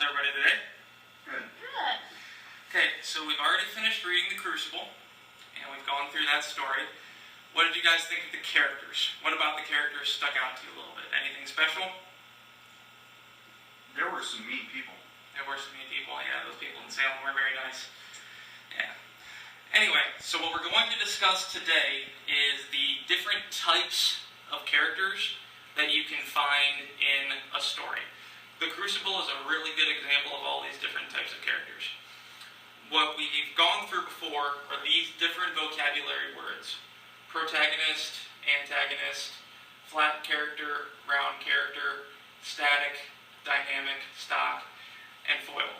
everybody today? Good. Good. Okay, so we've already finished reading The Crucible, and we've gone through that story. What did you guys think of the characters? What about the characters stuck out to you a little bit? Anything special? There were some mean people. There were some mean people, yeah, those people in Salem were very nice. Yeah. Anyway, so what we're going to discuss today is the different types of characters that you can find in a story. The Crucible is a really good example of all these different types of characters. What we've gone through before are these different vocabulary words: protagonist, antagonist, flat character, round character, static, dynamic, stock, and foil.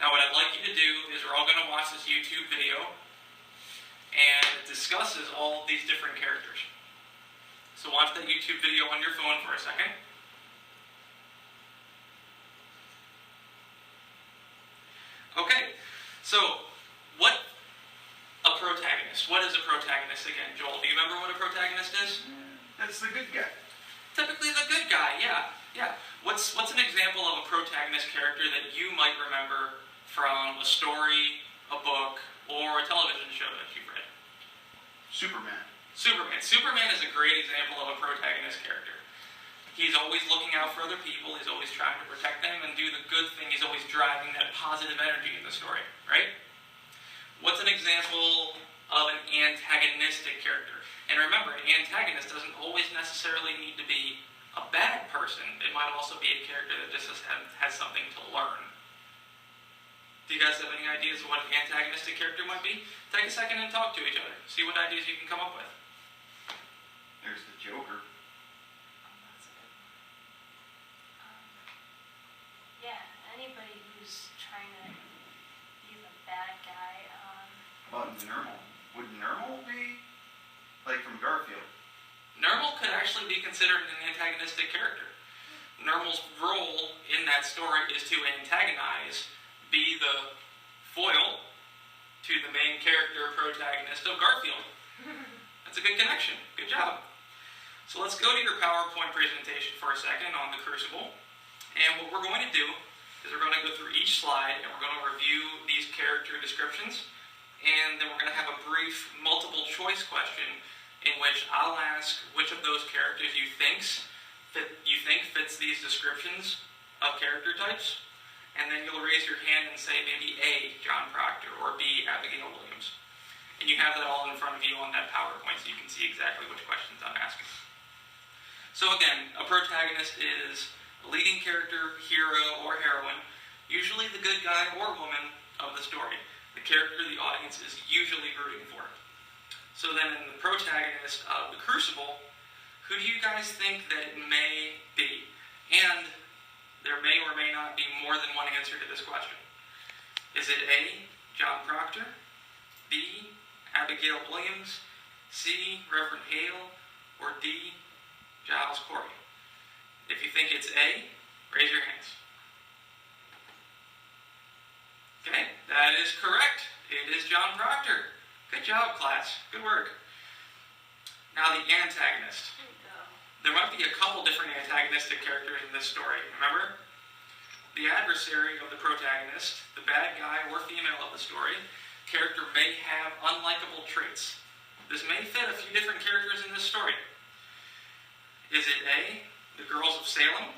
Now what I'd like you to do is we're all going to watch this YouTube video, and it discusses all these different characters. So watch that YouTube video on your phone for a second. Okay, so what is a protagonist again? Joel, do you remember what a protagonist is? That's the good guy. Typically the good guy, yeah. What's an example of a protagonist character that you might remember from a story, a book, or a television show that you've read? Superman. Superman is a great example of a protagonist character. He's always looking out for other people, he's always trying to protect them and do the good thing, he's always driving that positive energy in the story, right? What's an example of an antagonistic character? And remember, an antagonist doesn't always necessarily need to be a bad person. It might also be a character that just has something to learn. Do you guys have any ideas of what an antagonistic character might be? Take a second and talk to each other. See what ideas you can come up with. There's the Joker. That's a good one. Yeah, anybody who's trying to be the bad guy. How about Nermal? Would Nermal be like from Garfield? Nermal could actually be considered an antagonistic character. Nermal's role in that story is to antagonize, be the foil to the main character protagonist of Garfield. That's a good connection. Good job. So let's go to your PowerPoint presentation for a second on the Crucible. And what we're going to do is we're going to go through each slide and we're going to review these character descriptions. And then we're going to have a brief multiple choice question in which I'll ask which of those characters you think fits these descriptions of character types. And then you'll raise your hand and say maybe A, John Proctor, or B, Abigail Williams. And you have that all in front of you on that PowerPoint so you can see exactly which questions I'm asking. So again, a protagonist is a leading character, hero, or heroine, usually the good guy or woman of the story. The character the audience is usually rooting for. So then in the protagonist of The Crucible, who do you guys think that it may be? And there may or may not be more than one answer to this question. Is it A, John Proctor, B, Abigail Williams, C, Reverend Hale, or D, Giles Corey? If you think it's A, raise your hands. Okay, that is correct. It is John Proctor. Good job, class. Good work. Now the antagonist. There you go. There might be a couple different antagonistic characters in this story, remember? The adversary of the protagonist, the bad guy or female of the story, character may have unlikable traits. This may fit a few different characters in this story. Is it A, the girls of Salem,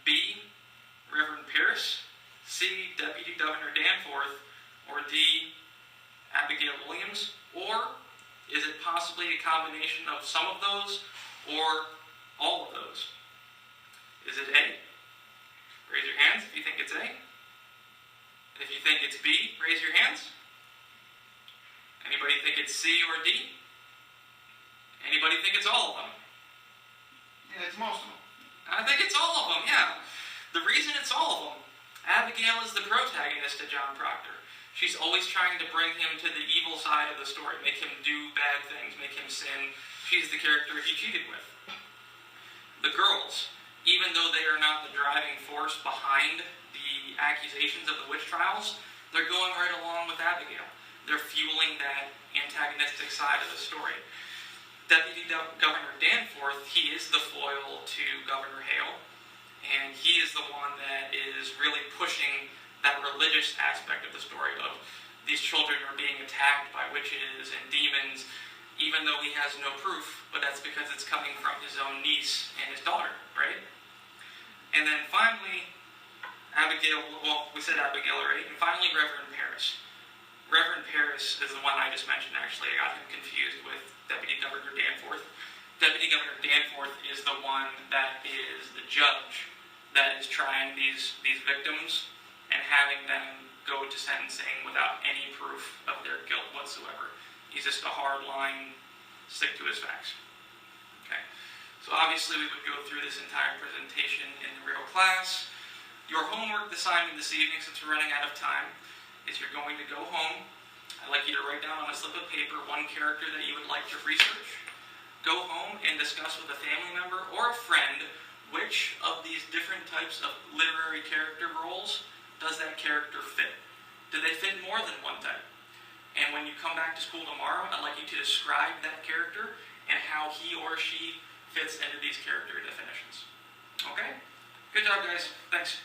B, Reverend Pierce, C, Deputy Governor Danforth, or D, Abigail Williams? Or is it possibly a combination of some of those or all of those? Is it A? Raise your hands if you think it's A. If you think it's B, raise your hands. Anybody think it's C or D? Anybody think it's all of them? Yeah, it's most of them. I think it's all of them, yeah. The reason it's all of them, Abigail is the protagonist of John Proctor. She's always trying to bring him to the evil side of the story, make him do bad things, make him sin. She's the character he cheated with. The girls, even though they are not the driving force behind the accusations of the witch trials, they're going right along with Abigail. They're fueling that antagonistic side of the story. Deputy Governor Danforth, he is the foil to Governor Hale, and he is the one that is really pushing religious aspect of the story of these children are being attacked by witches and demons, even though he has no proof, but that's because it's coming from his own niece and his daughter, right? And then finally, Abigail, well, we said Abigail, right? And finally, Reverend Paris. Reverend Paris is the one I just mentioned, actually. I got him confused with Deputy Governor Danforth. Deputy Governor Danforth is the one that is the judge that is trying these victims and having them go to sentencing without any proof of their guilt whatsoever. He's just a hard line, stick to his facts. Okay. So obviously we would go through this entire presentation in the real class. Your homework assignment this evening, since we're running out of time, is you're going to go home. I'd like you to write down on a slip of paper one character that you would like to research. Go home and discuss with a family member or a friend which of these different types of literary character roles does that character fit. Do they fit more than one type? And when you come back to school tomorrow, I'd like you to describe that character and how he or she fits into these character definitions. Okay? Good job, guys. Thanks.